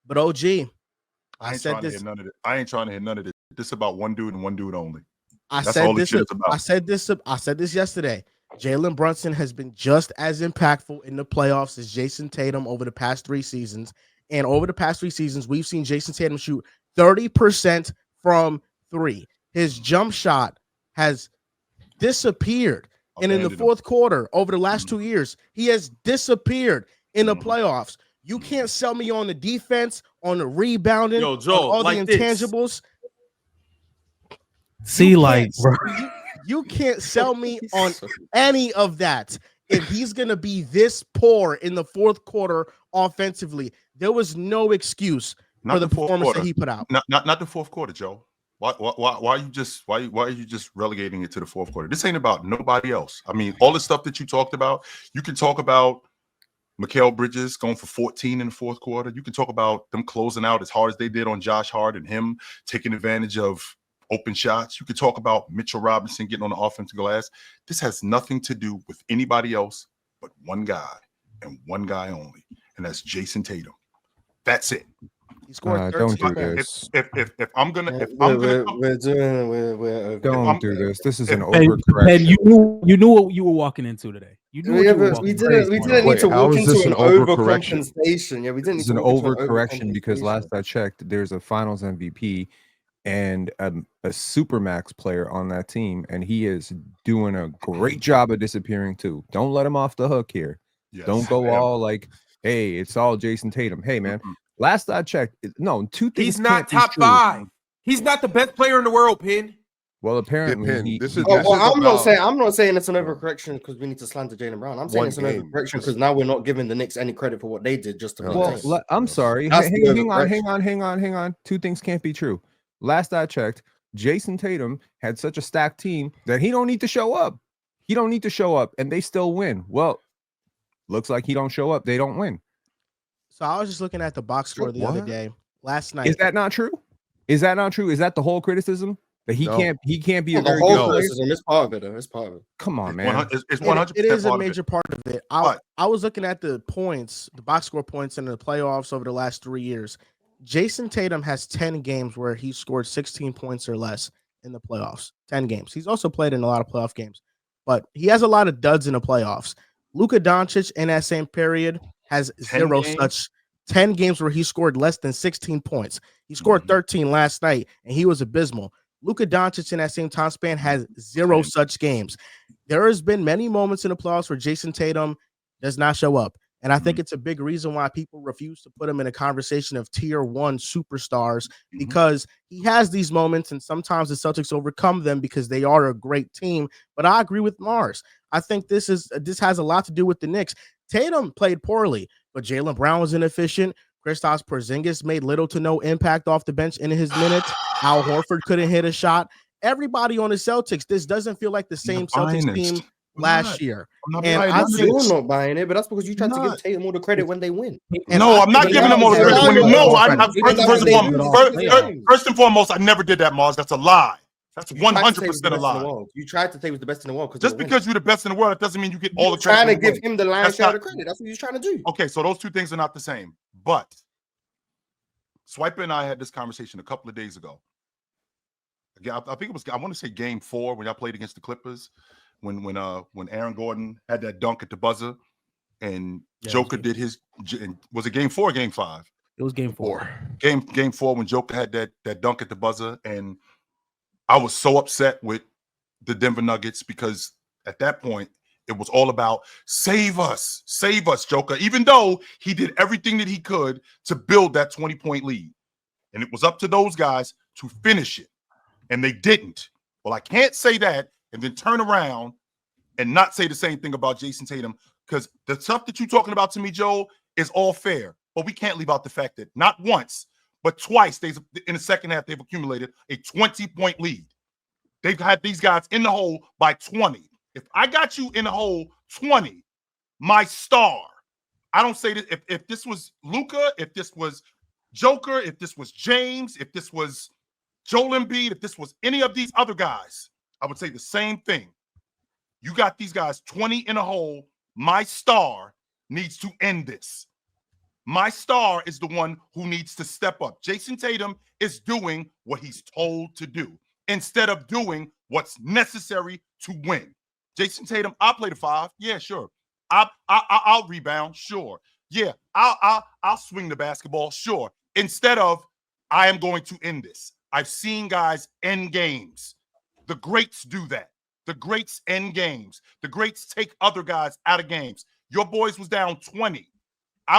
But OG, I ain't trying to hear none of it. I ain't trying to hear none of this. This is about one dude and one dude only. That's all this shit is about. I said this yesterday. Jalen Brunson has been just as impactful in the playoffs as Jayson Tatum over the past 3 seasons. And over the past 3 seasons, we've seen Jayson Tatum shoot 30% from 3. His jump shot has disappeared. And in the fourth quarter, over the last 2 years, he has disappeared in the playoffs. You can't sell me on the defense, on the rebounding, Joel, on all like the intangibles. You can't sell me on any of that. If he's going to be this poor in the fourth quarter offensively, there was no excuse for the performance that he put out. Not the fourth quarter, Joe. Why are you just relegating it to the fourth quarter? This ain't about nobody else. I mean, all the stuff that you talked about, you can talk about Mikal Bridges going for 14 in the fourth quarter. You can talk about them closing out as hard as they did on Josh Hart and him taking advantage of open shots. You could talk about Mitchell Robinson getting on the offensive glass. This has nothing to do with anybody else but one guy and one guy only, and that's Jayson Tatum. That's it. He scored 13. Don't do this. If I'm gonna don't do this. This is an overcorrection. Ben, you knew what you were walking into today. You knew what you were walking into. We didn't need to walk into an overcompensation. Yeah, we didn't need to walk into an overcorrection because last I checked, there's a Finals MVP and a Supermax player on that team, and he is doing a great job of disappearing too. Don't let him off the hook here. Yes, don't go all like, hey, it's all Jayson Tatum. Hey, man. Last I checked, no, 2 things. He's not top 5. He's not the best player in the world, Pin. Well, apparently, I'm not saying it's an overcorrection because we need to slander Jaylen Brown. I'm saying it's an overcorrection because now we're not giving the Knicks any credit for what they did. Just to I'm sorry. Hang on. 2 things can't be true. Last I checked, Jayson Tatum had such a stacked team that he don't need to show up. He don't need to show up, and they still win. Well, looks like he don't show up. They don't win. So I was just looking at the box score the other day, last night. Is that not true? Is that the whole criticism? That he can't be a very good player? It's part of it. It's part of it. Come on, man. It's 100%. It is a major part of it. I was looking at the points, the box score points in the playoffs over the last 3 years. Jayson Tatum has 10 games where he scored 16 points or less in the playoffs. 10 games. He's also played in a lot of playoff games, but he has a lot of duds in the playoffs. Luka Doncic in that same period has 10 games where he scored less than 16 points. He scored 13 last night, and he was abysmal. Luka Doncic in that same time span has 0 such games. There has been many moments in the playoffs where Jayson Tatum does not show up. And I think it's a big reason why people refuse to put him in a conversation of tier 1 superstars, because he has these moments, and sometimes the Celtics overcome them because they are a great team. But I agree with Mars. I think this has a lot to do with the Knicks. Tatum played poorly, but Jaylen Brown was inefficient. Kristaps Porzingis made little to no impact off the bench in his minutes. Al Horford couldn't hit a shot. Everybody on the Celtics, this doesn't feel like the same Celtics team last year. You're not buying it, but that's because you tried to give Tatum all the credit when they win. I'm not giving them all the credit. First and foremost, I never did that, Mars. That's a lie. That's 100% a lie. You tried to say he was the best in the world. Just because you're the best in the world, it doesn't mean you get all the credit. Trying to give him the lion's share of the credit. That's what you're trying to do. Okay, so those 2 things are not the same. But Swiper and I had this conversation a couple of days ago. Again, I think it was, I want to say game 4 when y'all played against the Clippers, when Aaron Gordon had that dunk at the buzzer, and Joker did his. Was it game 4 or game 5? It was game 4. Game 4 when Joker had that dunk at the buzzer, and I was so upset with the Nuggets because at that point it was all about save us, Joker, even though he did everything that he could to build that 20-point lead. And it was up to those guys to finish it, and they didn't. Well, I can't say that and then turn around and not say the same thing about Jayson Tatum, because the stuff that you're talking about to me, Joe, is all fair. But we can't leave out the fact that not once, but twice in the second half, they've accumulated a 20-point lead. They've had these guys in the hole by 20. If I got you in the hole 20, my star. I don't say this. If this was Luka, if this was Joker, if this was James, if this was Joel Embiid, if this was any of these other guys, I would say the same thing. You got these guys 20 in a hole. My star needs to end this. My star is the one who needs to step up. Jayson Tatum is doing what he's told to do instead of doing what's necessary to win. Jayson Tatum, I'll play the 5. Yeah, sure. I'll rebound. Sure. Yeah, I'll swing the basketball. Sure. Instead of, I am going to end this. I've seen guys end games. The greats do that. The greats end games. The greats take other guys out of games. Your boys was down 20.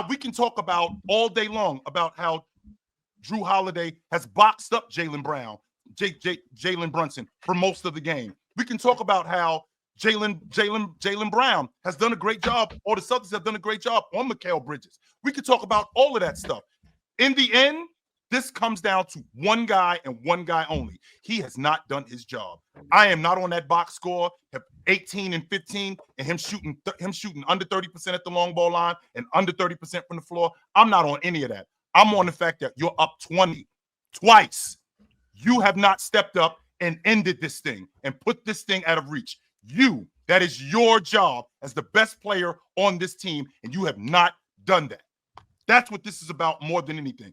We can talk about all day long about how Drew Holiday has boxed up Jaylen Brunson for most of the game. We can talk about how Jaylen Brown has done a great job, or the Celtics have done a great job on Mikal Bridges. We could talk about all of that stuff. In the end, this comes down to one guy and one guy only. He has not done his job. I am not on that box score, 18 and 15, and him shooting under 30% at the long ball line and under 30% from the floor. I'm not on any of that. I'm on the fact that you're up 20 twice. You have not stepped up and ended this thing and put this thing out of reach. That is your job as the best player on this team, and you have not done that. That's what this is about more than anything.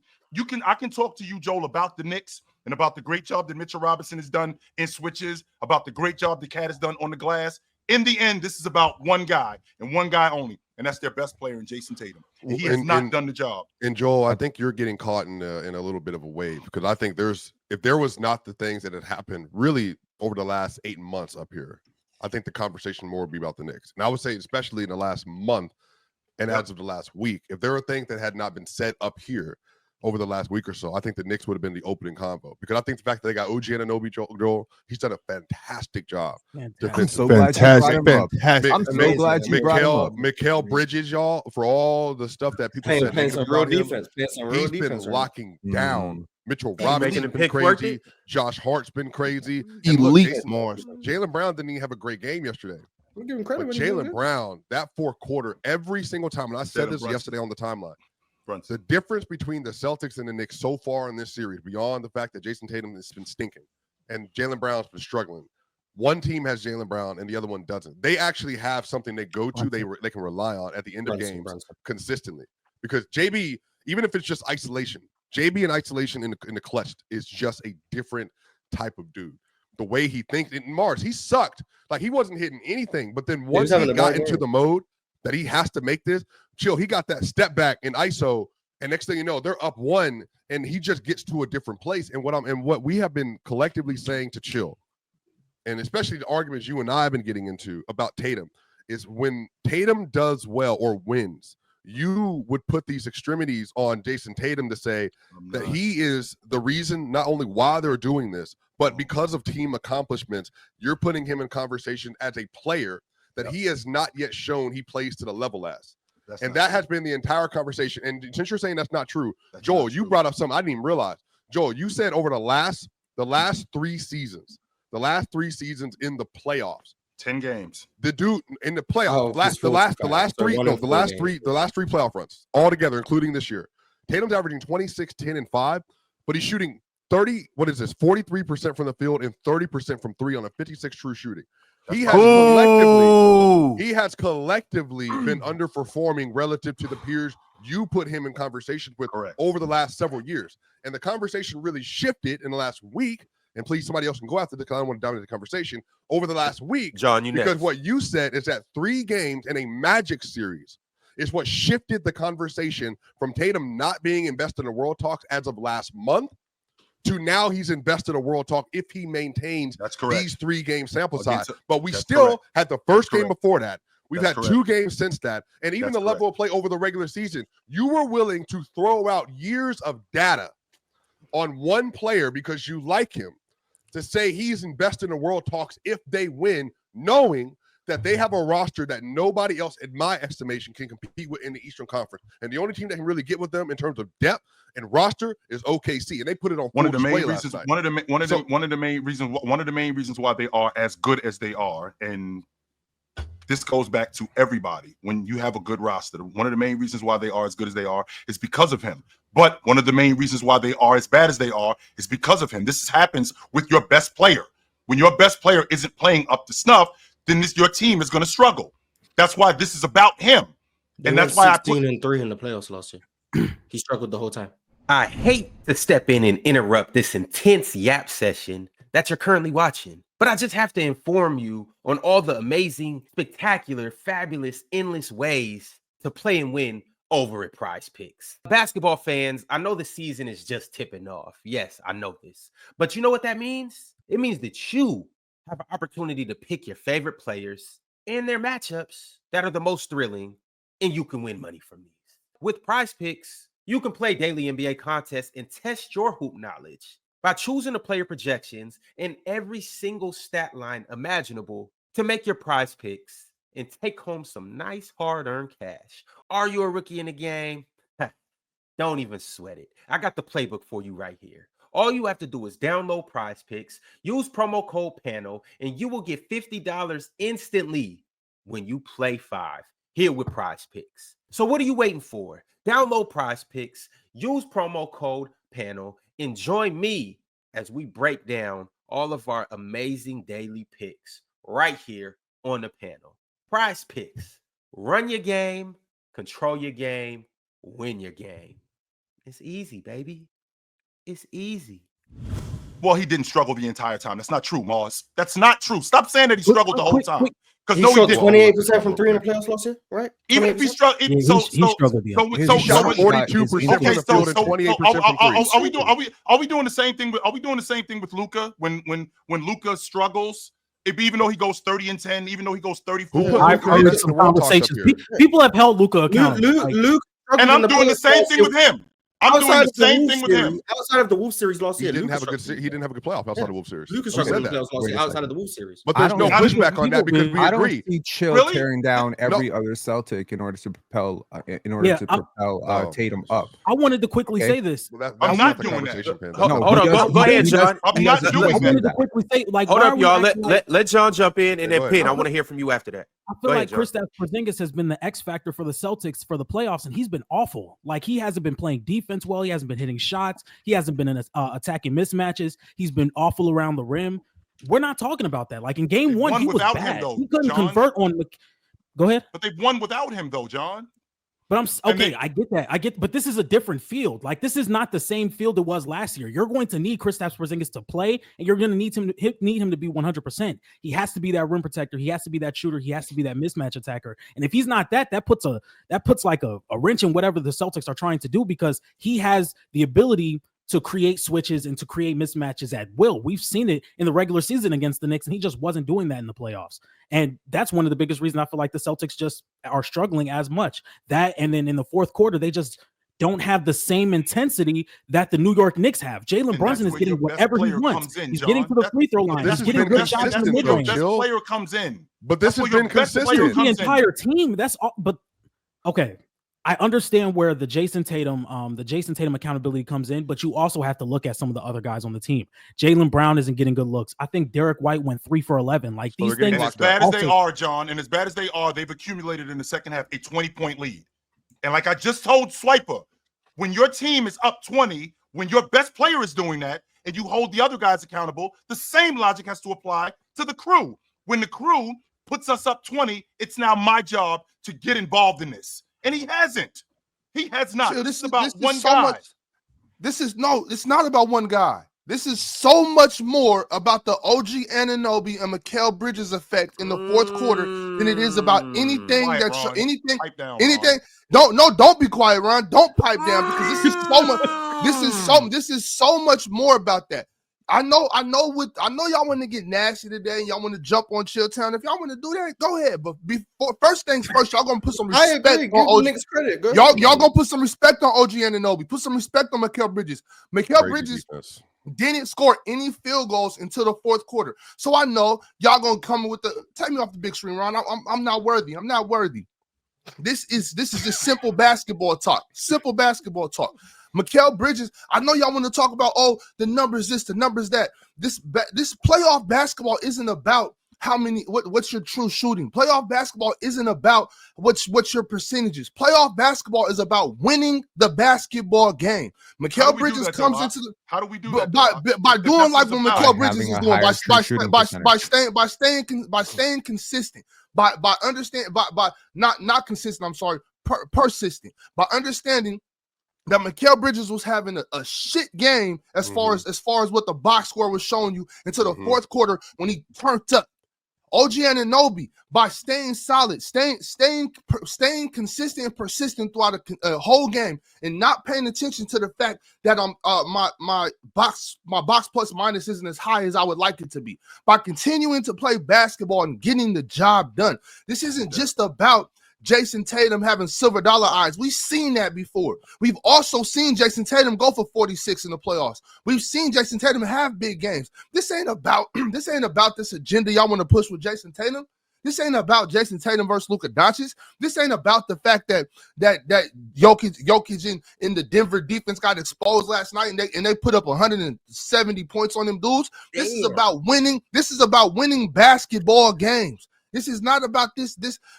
I can talk to you, Joel, about the Knicks and about the great job that Mitchell Robinson has done in switches, about the great job the Cat has done on the glass. In the end, this is about one guy and one guy only, and that's their best player in Jayson Tatum. And he has not done the job. And Joel, I think you're getting caught in a little bit of a wave, because I think if there was not the things that had happened really over the last 8 months up here, I think the conversation more would be about the Knicks. And I would say, especially in the last month and as of the last week, if there were things that had not been said up here over the last week or so, I think the Knicks would have been the opening convo, because I think the fact that they got OG Anunoby, Joel, he's done a fantastic job. I'm so glad you brought him up. I'm so glad you brought him up. Mikal Bridges, y'all, for all the stuff that people said. Playing some real defense. He's been locking down. Mitchell Robinson has been crazy. Josh Hart's been crazy. Elite. Jaylen Brown didn't even have a great game yesterday. We're giving credit. But Jaylen Brown, that fourth quarter, every single time, and I said this yesterday on the timeline, the difference between the Celtics and the Knicks so far in this series, beyond the fact that Jayson Tatum has been stinking and Jaylen Brown's been struggling, one team has Jaylen Brown and the other one doesn't. They actually have something they go to, they can rely on at the end of games consistently. Because JB, even if it's just isolation, JB in isolation in the clutch is just a different type of dude. The way he thinks in Mars, he sucked. Like, he wasn't hitting anything. But then once he got into the mode that he has to make this, chill, he got that step back in ISO, and next thing you know, they're up 1, and he just gets to a different place. And what we have been collectively saying to chill, and especially the arguments you and I have been getting into about Tatum, is when Tatum does well or wins, you would put these extremities on Jayson Tatum to say that he is the reason not only why they're doing this, but because of team accomplishments, you're putting him in conversation as a player that he has not yet shown he plays to the level as. And that has been the entire conversation. And since you're saying that's not true, Joel, you brought up something I didn't even realize. Joel, you said over the last 3 seasons, the last 3 seasons in the playoffs, 10 games. The dude in the playoffs, the last three playoff runs altogether, including this year. Tatum's averaging 26, 10, and 5, but he's shooting 43% from the field and 30% from 3 on a 56 true shooting. He has collectively been underperforming relative to the peers you put him in conversation with over the last several years. And the conversation really shifted in the last week. And please, somebody else can go after this because I don't want to dominate the conversation. Over the last week, John, because what you said is that 3 games in a Magic series is what shifted the conversation from Tatum not being invested in World Talks as of last month to now he's invested in World Talk if he maintains these 3-game sample size. But we still had the first game before that. We've had 2 games since that. And even the level of play over the regular season, you were willing to throw out years of data on one player because you like him to say he's invested in World Talks if they win, knowing that they have a roster that nobody else, in my estimation, can compete with in the Eastern Conference. And the only team that can really get with them in terms of depth and roster is OKC, and they put it on one of the main reasons. One of the main reasons why they are as good as they are, and this goes back to everybody. When you have a good roster, one of the main reasons why they are as good as they are is because of him. But one of the main reasons why they are as bad as they are is because of him. This happens with your best player. When your best player isn't playing up to snuff, then your team is going to struggle. That's why this is about him. And that's why 16 and 3 in the playoffs last year. He struggled the whole time. I hate to step in and interrupt this intense yap session that you're currently watching, but I just have to inform you on all the amazing, spectacular, fabulous, endless ways to play and win over at PrizePicks. Basketball fans, I know the season is just tipping off. Yes, I know this. But you know what that means? It means that you have an opportunity to pick your favorite players and their matchups that are the most thrilling, and you can win money from these. With PrizePicks, you can play daily NBA contests and test your hoop knowledge by choosing the player projections and every single stat line imaginable to make your PrizePicks and take home some nice hard-earned cash. Are you a rookie in the game? Don't even sweat it. I got the playbook for you right here. All you have to do is download PrizePicks, use promo code PANEL, and you will get $50 instantly when you play 5 here with PrizePicks. So what are you waiting for? Download PrizePicks, use promo code PANEL, and join me as we break down all of our amazing daily picks right here on the panel. PrizePicks, run your game, control your game, win your game. It's easy, baby. It's easy. Well, he didn't struggle the entire time. That's not true, Moss. That's not true. Stop saying that he struggled the whole time. Because He no, he shot didn't. 28% from 3 in the playoffs last year, right? Even if he 28%? struggled, He struggled. He shot 42% from the field and 28% from three. Are we doing the same thing with Luka when Luka struggles? Even though he goes 30 and 10, even though he goes 34, I've heard some conversations. People have held Luka accountable. Luke, and I'm doing the same thing with him. I'm doing the same thing with him. Outside of the Wolves series last year, He didn't have a good playoff outside the Wolves series. Lucas struggled in the playoffs last year outside of the Wolves series. But there's no pushback on that because we I agree. don't see Chill Really? tearing down every other Celtic in order to propel Tatum up. I wanted to quickly say this. Well, I'm that's not the doing that. conversation, Panda. Hold No, on, he does- go ahead, he John. I'm not I doing wanted that. to quickly say, like, Hold why up, are we y'all. acting like- Let John jump in and Go then Pin. ahead. I want to hear from you after that. I feel Go like ahead, Kristaps Porzingis has been the X factor for the Celtics for the playoffs, and he's been awful. Like, he hasn't been playing defense well. He hasn't been hitting shots. He hasn't been attacking mismatches. He's been awful around the rim. We're not talking about that. Like in game one, won he was without him, bad. though, He couldn't John. convert on. Go ahead. But they've won without him, though, John. But And okay. they- I get that. But this is a different field. Like, this is not the same field it was last year. You're going to need Kristaps Porzingis to play, and you're going to need him to be 100%. He has to be that rim protector. He has to be that shooter. He has to be that mismatch attacker. And if he's not that puts like a wrench in whatever the Celtics are trying to do, because he has the ability to create switches and to create mismatches at will. We've seen it in the regular season against the Knicks, and he just wasn't doing that in the playoffs. And that's one of the biggest reasons I feel like the Celtics just are struggling as much. That, and then in the fourth quarter, they just don't have the same intensity that the New York Knicks have. Jalen Brunson is getting whatever he wants. He's getting to the free throw line. He's getting good shots in the mid-range. Best player comes in. But this has been consistent. The entire team. That's all. But okay, I understand where the Jayson Tatum accountability comes in, but you also have to look at some of the other guys on the team. Jaylen Brown isn't getting good looks. I think Derek White went 3 for 11. Like, these things. And as bad as they are, John, and as bad as they are, they've accumulated in the second half a 20-point lead. And like I just told Swiper, when your team is up 20, when your best player is doing that, and you hold the other guys accountable, the same logic has to apply to the crew. When the crew puts us up 20, it's now my job to get involved in this. And he hasn't. He has not. Chill, this is about one so guy. much. It's not about one guy. This is so much more about the OG Anunoby and Mikal Bridges effect in the fourth quarter than it is about anything Quiet, that Ron. anything. Pipe down, Anything. Ron. Don't be quiet, Ron. Don't pipe down, because this is so much. This is so much more about that. I know y'all want to get nasty today and y'all want to jump on Chilltown. If y'all want to do that, go ahead. But before first things first, y'all gonna put some respect on OG. Credit. Y'all gonna put some respect on OG Anunoby. Put some respect on Mikal Bridges. Mikal Bridges didn't score any field goals until the fourth quarter. So I know y'all gonna come with take me off the big screen, Ron. I'm not worthy. I'm not worthy. This is just simple basketball talk. Simple basketball talk. Mikal Bridges, I know y'all want to talk about, the numbers this, the numbers that. This playoff basketball isn't about what's your true shooting. Playoff basketball isn't about what's your percentages. Playoff basketball is about winning the basketball game. Mikal Bridges comes into the. How do we do that? By doing like what Mikal Bridges is doing, by staying consistent, by understanding, by not consistent. I'm sorry, persistent. By understanding that Mikal Bridges was having a shit game as far as what the box score was showing you until the fourth quarter when he turned up. OG Anunoby, by staying solid, staying consistent and persistent throughout a whole game, and not paying attention to the fact that my box plus minus isn't as high as I would like it to be. By continuing to play basketball and getting the job done. This isn't just about Jayson Tatum having silver dollar eyes. We've seen that before. We've also seen Jayson Tatum go for 46 in the playoffs. We've seen Jayson Tatum have big games. This ain't about this agenda y'all want to push with Jayson Tatum. This ain't about Jayson Tatum versus Luka Doncic. This ain't about the fact that Jokic in the Denver defense got exposed last night and they put up 170 points on them dudes. This is about winning. This is about winning basketball games. This is not about this.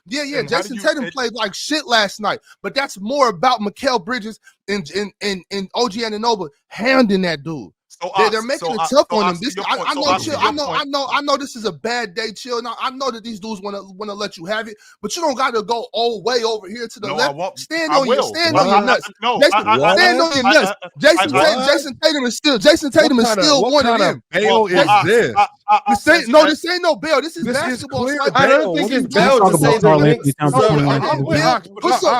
Jayson Tatum played like shit last night, but that's more about Mikal Bridges and OG Anunoby handing that dude. They're making it tough on him. I know this is a bad day, chill. Now I know that these dudes want to let you have it, but you don't got to go all way over here to the left. Stand on your nuts. Stand on your nuts. Jayson Tatum is still one of them. Bail is this? This ain't no bail. This is basketball. I don't think it's bail to say the Knicks.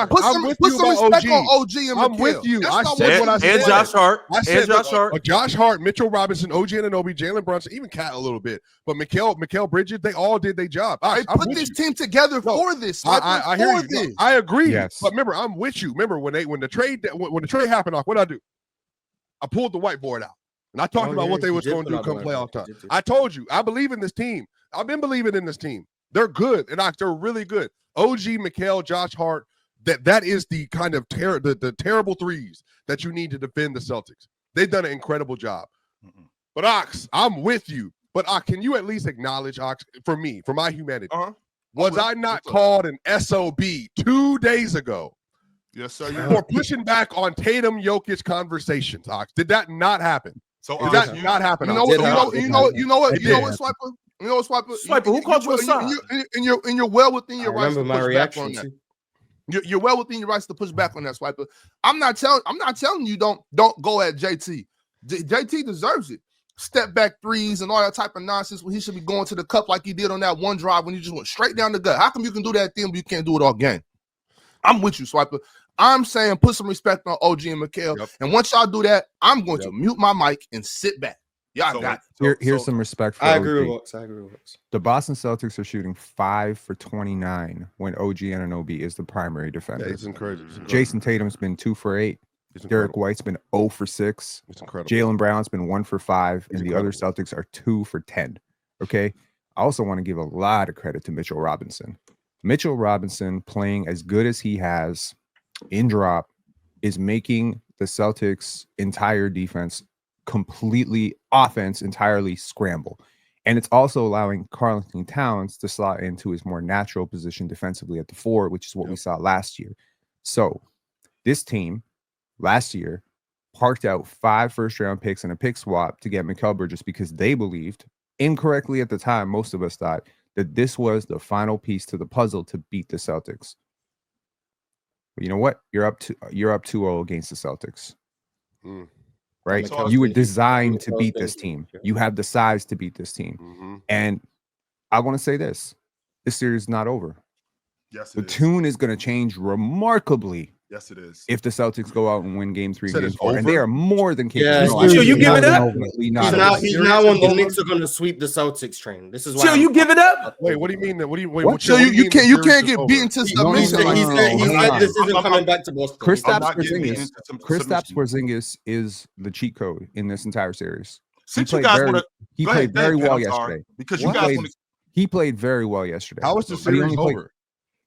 Put some respect on OG and Mikal. I'm with you. I said what I said. And Josh Hart. Josh Hart, Mitchell Robinson, OG Anunoby, Jalen Brunson, even Cat a little bit. But Mikal Bridges, they all did their job. I put this team together for this. I hear you. No, I agree. Yes. But remember, I'm with you. Remember when the trade happened, what did I do? I pulled the whiteboard out. And I talked about what they was going to do come playoff time. I told you, I believe in this team. I've been believing in this team. They're good, and they're really good. OG, Mikal, Josh Hart, that is the kind of the terrible threes that you need to defend the Celtics. They've done an incredible job. But Ox, I'm with you. But can you at least acknowledge, Ox, for me, for my humanity, was I not called an SOB 2 days ago? Yes, sir. For pushing back on Tatum Jokic conversations, Ox? Did that not happen? So did that not happen? You know what, Swiper? You know what, Swiper? Swiper, who called you a son? And you're well within your rights to my push back on that. You're well within your rights to push back on that, Swiper. I'm not telling you don't go at JT. JT deserves it. Step back threes and all that type of nonsense when he should be going to the cup like he did on that one drive when he just went straight down the gut. How come you can do that thing but you can't do it all game? I'm with you, Swiper. I'm saying put some respect on OG and Mikal. Yep. And once y'all do that, I'm going to mute my mic and sit back. Y'all got it. Here's some respect for I OG. agree with Wax. The Boston Celtics are shooting 5 for 29 when OG Anunoby is the primary defender. Yeah, it's incredible. Jayson Tatum's been 2 for 8. Derek White's been 0 for 6. It's incredible. Jaylen Brown's been 1 for 5, and the other Celtics are 2 for 10. Okay. I also want to give a lot of credit to Mitchell Robinson. Mitchell Robinson playing as good as he has in drop is making the Celtics' entire defense entirely scramble. And it's also allowing Karl-Anthony Towns to slot into his more natural position defensively at the 4, which is what we saw last year. So this team last year parked out 5 first-round picks and a pick swap to get Mikal Bridges because they believed, incorrectly at the time, most of us thought, that this was the final piece to the puzzle to beat the Celtics. But you know what? You're up 2-0 against the Celtics. Right? You were designed to beat this team. You have the size to beat this team. And I want to say this. This series is not over. Yes, the tune is going to change remarkably. Yes, it is. If the Celtics go out and win game 3, game 4, and they are more than capable. Yeah, Chill, you give it up. He's now on the Knicks are going to sweep the Celtics train. This is why. Chill, you give it up. Wait, what do you mean? Chill, you can't get beaten to submission. He said this isn't coming back to Boston. Kristaps Porzingis is the cheat code in this entire series. He played very well yesterday. Because you guys he played very well yesterday. How is the series over?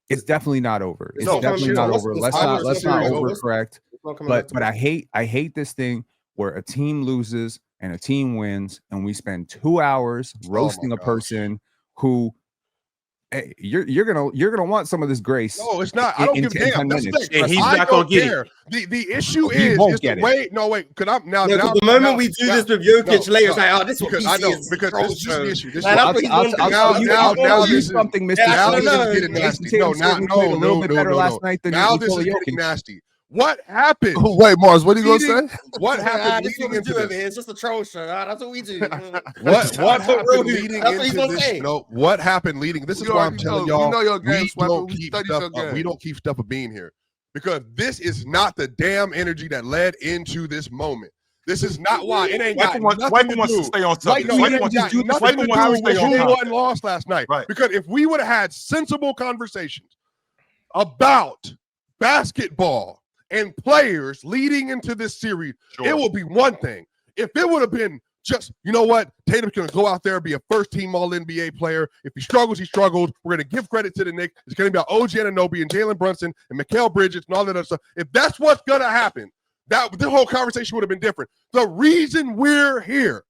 It's definitely not over. It's definitely not over. Let's not overcorrect. But I hate this thing where a team loses and a team wins, and we spend 2 hours roasting a person who, hey, you're gonna want some of this grace. No, it's not. I don't give a damn. And he's not gonna get it. The issue is the way. No, wait. Because I'm now. The moment we do this with Jokic later, it's like, oh, this is what I know because this is the issue. I'll tell you something, Mr. Now this is getting nasty. No, a little bit better last night than now this is getting nasty. What happened? Oh, wait, Mars, what are you gonna say? What happened This is what leading we into do over this? here. It's just a troll show. That's what we do. What happened Rudy, leading that's what he's into gonna this? say. No, what happened leading? This is We why I'm already telling know. We y'all know your game, we Swiper. don't We keep studied stuff. your game. We don't keep stuff of being here because this is not the damn energy that led into this moment. This is not why. It ain't got nothing Wiper to wants to do. stay on Like, subject. no, Wiper it ain't wants got to nothing to do stay with on who topic. won and lost last night. Right. Because if we would have had sensible conversations about basketball and players leading into this series, it would be one thing. If it would have been just, you know what, Tatum's going to go out there and be a first-team All-NBA player. If he struggles, he struggled. We're going to give credit to the Knicks. It's going to be about OG Anunoby and Jalen Brunson and Mikal Bridges and all that other stuff. If that's what's going to happen, the whole conversation would have been different. The reason we're here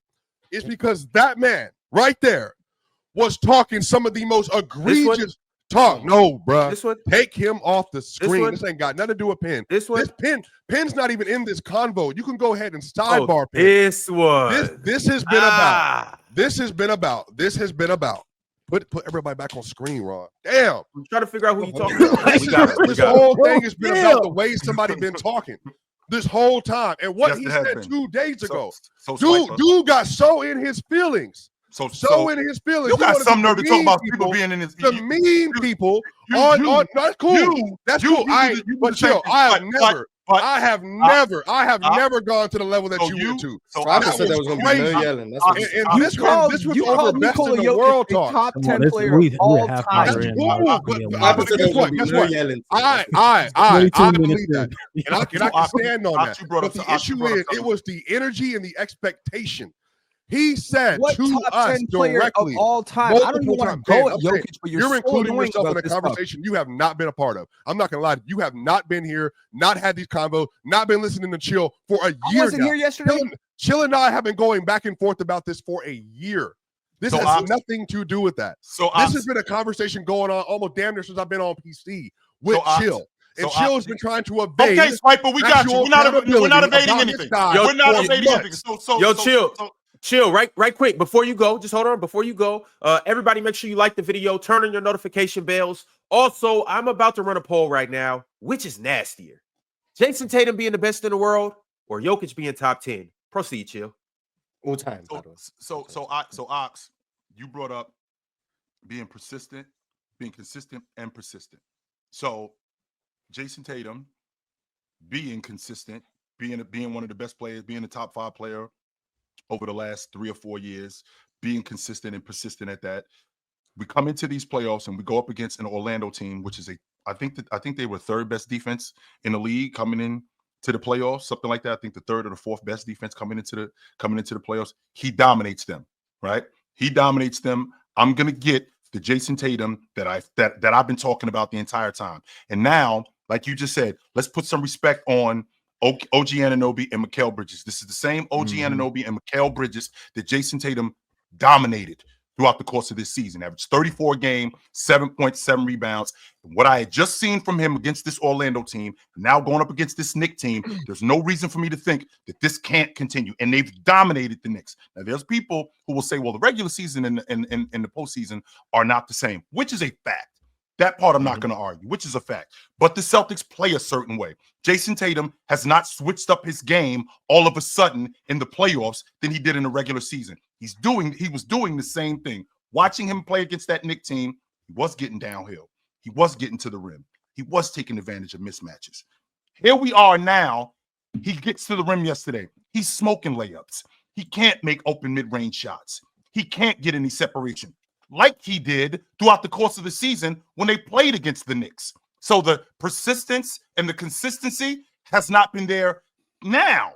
is because that man right there was talking some of the most egregious talk. No, bro. Take him off the screen. This ain't got nothing to do with Penn. Pen's not even in this convo. You can go ahead and sidebar Penn. This one. This has been about. This has been about. This has been about. Put everybody back on screen, Ron. Damn. I'm trying to figure out who you talking about. This whole thing has been about the way somebody been talking this whole time and what he said 2 days ago. Dude got so in his feelings. So in his feelings. You got some nerve to talk about people being in his. The mean people on. That's cool. That's cool. But chill. I have never gone to the level that you went to. So I said there was going to be no yelling. That's what and this was over best in the world talk. Top 10 player of all time. That's cool. But guess what? I believe that. And I can stand on that. But the issue is, it was the energy and the expectation. He said what to us directly of all time. I don't even want to go at Jokic, but you're including yourself in a conversation you have not been a part of. I'm not gonna lie to you. You have not been here, not had these combos, not been listening to Chill for a year. I wasn't here yesterday. Chill and I have been going back and forth about this for a year. This has nothing to do with that. So this has been a conversation going on almost damn near since I've been on PC with Chill. And Chill has been trying to evade. Okay, Swiper, we got you. We're not evading anything. We're not evading anything. Chill, right quick. Before you go, just hold on. Before you go, everybody make sure you like the video, turn on your notification bells. Also, I'm about to run a poll right now. Which is nastier? Jayson Tatum being the best in the world or Jokic being top 10? Proceed, Chill. All time. So Ox, you brought up being persistent, being consistent and persistent. So Jayson Tatum being consistent, being one of the best players, being a top 5 player over the last 3 or 4 years, being consistent and persistent at that. We come into these playoffs and we go up against an Orlando team, which is I think they were third best defense in the league coming in to the playoffs, something like that. I think the third or the fourth best defense coming into the playoffs. He dominates them, right? He dominates them. I'm gonna get the Jayson Tatum that I've been talking about the entire time. And now, like you just said, let's put some respect on OG Anunoby and Mikal Bridges. This is the same OG Anunoby and Mikal Bridges that Jayson Tatum dominated throughout the course of this season. Averaged 34 a game, 7.7 rebounds. What I had just seen from him against this Orlando team, now going up against this Knicks team, there's no reason for me to think that this can't continue. And they've dominated the Knicks. Now, there's people who will say, well, the regular season and the postseason are not the same, which is a fact. That part I'm not going to argue, which is a fact. But the Celtics play a certain way. Jayson Tatum has not switched up his game all of a sudden in the playoffs than he did in the regular season. He was doing the same thing. Watching him play against that Knicks team, he was getting downhill. He was getting to the rim. He was taking advantage of mismatches. Here we are now. He gets to the rim yesterday. He's smoking layups. He can't make open mid-range shots. He can't get any separation, like he did throughout the course of the season when they played against the Knicks. So the persistence and the consistency has not been there now.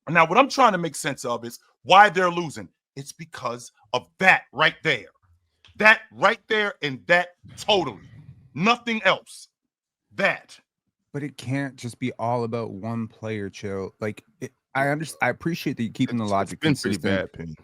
Now, what I'm trying to make sense of is why they're losing. It's because of that right there. That right there and that totally. Nothing else. That. But it can't just be all about one player, Chill. Like, I appreciate that you're keeping the logic consistent. Pretty bad, Penny.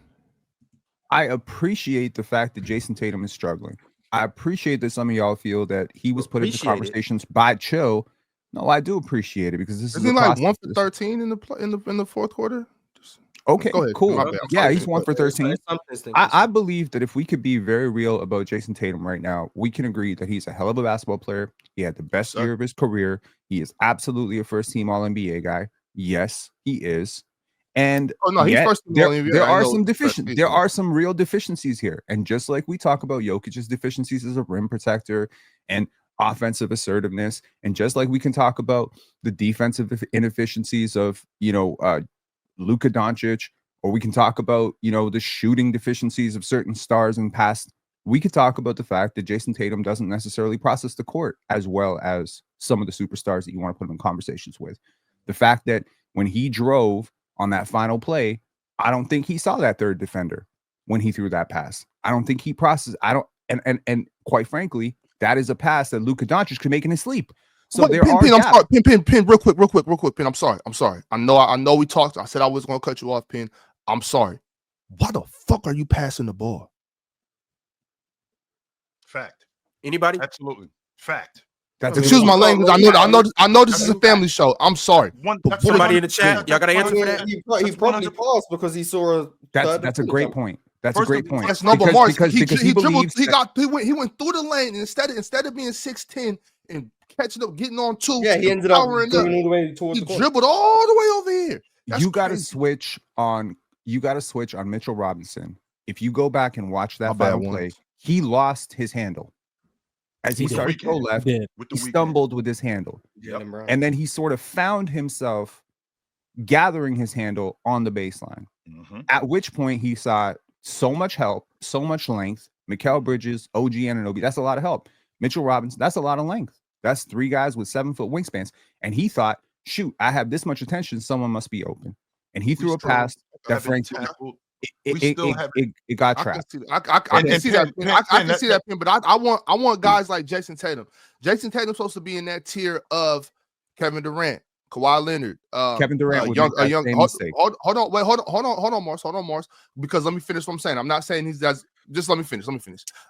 I appreciate the fact that Jayson Tatum is struggling. I appreciate that some of y'all feel that he was put into conversations by Chill. No, I do appreciate it because this is like 1 for 13 in the fourth quarter. Okay, Go ahead. cool. My bad. I'm Yeah, sorry. he's 1 for 13. I believe that if we could be very real about Jayson Tatum right now, we can agree that he's a hell of a basketball player. He had the best year of his career. He is absolutely a first-team All-NBA guy. Yes, he is. And he's first team All-NBA. there are some there are some real deficiencies here. And just like we talk about Jokic's deficiencies as a rim protector and offensive assertiveness, and just like we can talk about the defensive inefficiencies of Luka Doncic, or we can talk about, the shooting deficiencies of certain stars in the past. We could talk about the fact that Jayson Tatum doesn't necessarily process the court as well as some of the superstars that you want to put him in conversations with. The fact that when he drove on that final play, I don't think he saw that third defender when he threw that pass. I don't think he processed. And quite frankly, that is a pass that Luka Doncic could make in his sleep. So Wait, there Pin, are Pin, I'm gaps. sorry. Pin, real quick, Pin. I'm sorry. I know we talked. I said I was gonna cut you off, Pin. I'm sorry. Why the fuck are you passing the ball? Fact. Anybody? Absolutely. Fact. Excuse my language. I know this is a family show. I'm sorry. Somebody in the chat, y'all got to answer for that. He probably paused because he saw a. That's a great point. That's a great point. That's number Mars. Because he believes he went through the lane, and instead of being 6'10" and catching up, getting on two. Yeah, he ended up going all the way towards the corner. Dribbled all the way over here. You got to switch on Mitchell Robinson. If you go back and watch that final play, he lost his handle. As he started to go left, he stumbled with his handle. Yep. And then he sort of found himself gathering his handle on the baseline. Mm-hmm. At which point he saw so much help, so much length. Mikal Bridges, OG Anunoby, that's a lot of help. Mitchell Robinson, that's a lot of length. That's 3 guys with 7-foot wingspans. And he thought, shoot, I have this much attention. Someone must be open. And he threw a pass that frankly, it got trapped. I can see that. I can see that, but I want guys like Jayson Tatum. Jayson Tatum's supposed to be in that tier of Kevin Durant, Kawhi Leonard, Kevin Durant. Hold on, Mars. Because let me finish what I'm saying. I'm not saying he's that. Just let me finish.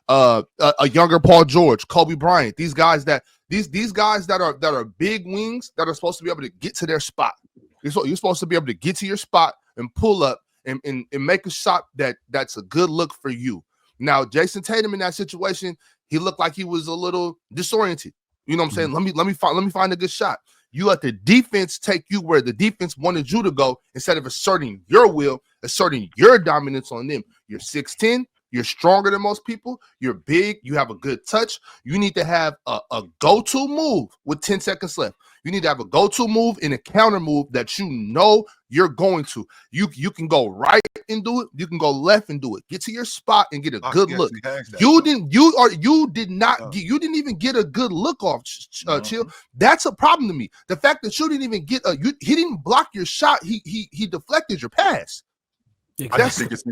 A younger Paul George, Kobe Bryant. These guys that are big wings that are supposed to be able to get to their spot. You're supposed to be able to get to your spot and pull up and make a shot that's a good look for you. Now, Jayson Tatum in that situation, he looked like he was a little disoriented. You know what I'm saying? Let me find a good shot. You let the defense take you where the defense wanted you to go instead of asserting your will, asserting your dominance on them. You're 6'10". You're stronger than most people. You're big. You have a good touch. You need to have a go-to move with 10 seconds left. You need to have a go-to move and a counter move that you know you're going to. You can go right and do it. You can go left and do it. Get to your spot and get a good look. You didn't even get a good look off. Chill. That's a problem to me. The fact that you didn't even get he didn't block your shot. He deflected your pass. I just think it's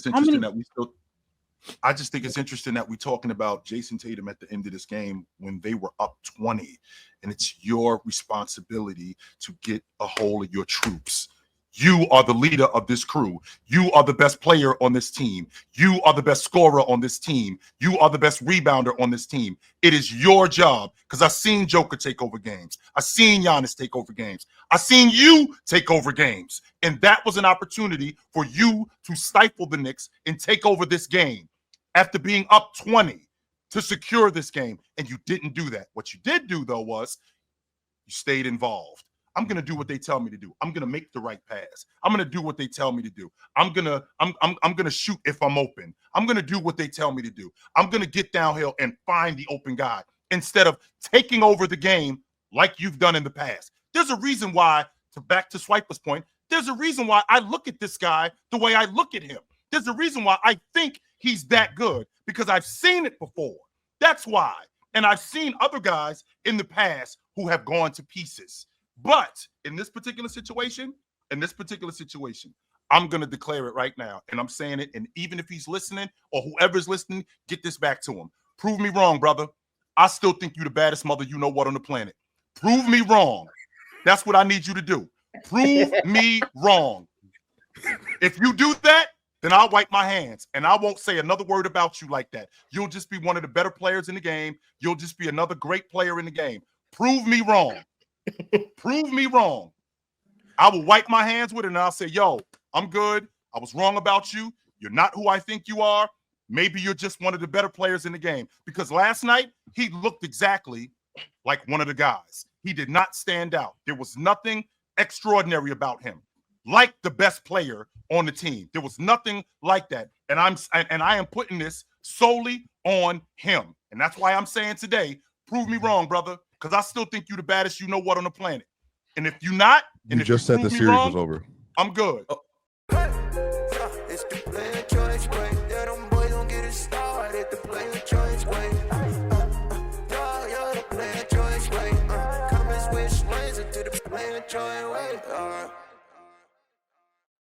interesting that we still. I just think it's interesting that we're talking about Jayson Tatum at the end of this game when they were up 20, and it's your responsibility to get a hold of your troops. You are the leader of this crew. You are the best player on this team. You are the best scorer on this team. You are the best rebounder on this team. It is your job, because I've seen Joker take over games. I've seen Giannis take over games. I've seen you take over games. And that was an opportunity for you to stifle the Knicks and take over this game after being up 20 to secure this game. And you didn't do that. What you did do, though, was you stayed involved. I'm going to do what they tell me to do. I'm going to make the right pass. I'm going to do what they tell me to do. I'm going to shoot if I'm open. I'm going to do what they tell me to do. I'm going to get downhill and find the open guy instead of taking over the game like you've done in the past. There's a reason why, back to Swiper's point, there's a reason why I look at this guy the way I look at him. There's a reason why I think he's that good, because I've seen it before. That's why. And I've seen other guys in the past who have gone to pieces. But in this particular situation, I'm going to declare it right now. And I'm saying it. And even if he's listening or whoever's listening, get this back to him. Prove me wrong, brother. I still think you're the baddest mother you know what on the planet. Prove me wrong. That's what I need you to do. Prove me wrong. If you do that, then I'll wipe my hands and I won't say another word about you like that. You'll just be one of the better players in the game. You'll just be another great player in the game. Prove me wrong. Prove me wrong. I will wipe my hands with it and I'll say, yo, I'm good. I was wrong about you. You're not who I think you are. Maybe you're just one of the better players in the game. Because last night, he looked exactly like one of the guys. He did not stand out. There was nothing extraordinary about him. Like the best player on the team. There was nothing like that. And I am putting this solely on him. And that's why I'm saying today, prove me wrong, brother. Because I still think you're the baddest you know what on the planet. And if you're not, and you if just you said the prove me series wrong, was over. I'm good. It's the player choice way. Yeah, them boys don't get it started. The player choice way. Y'all the player choice way. Come and switch lanes into the player choice way.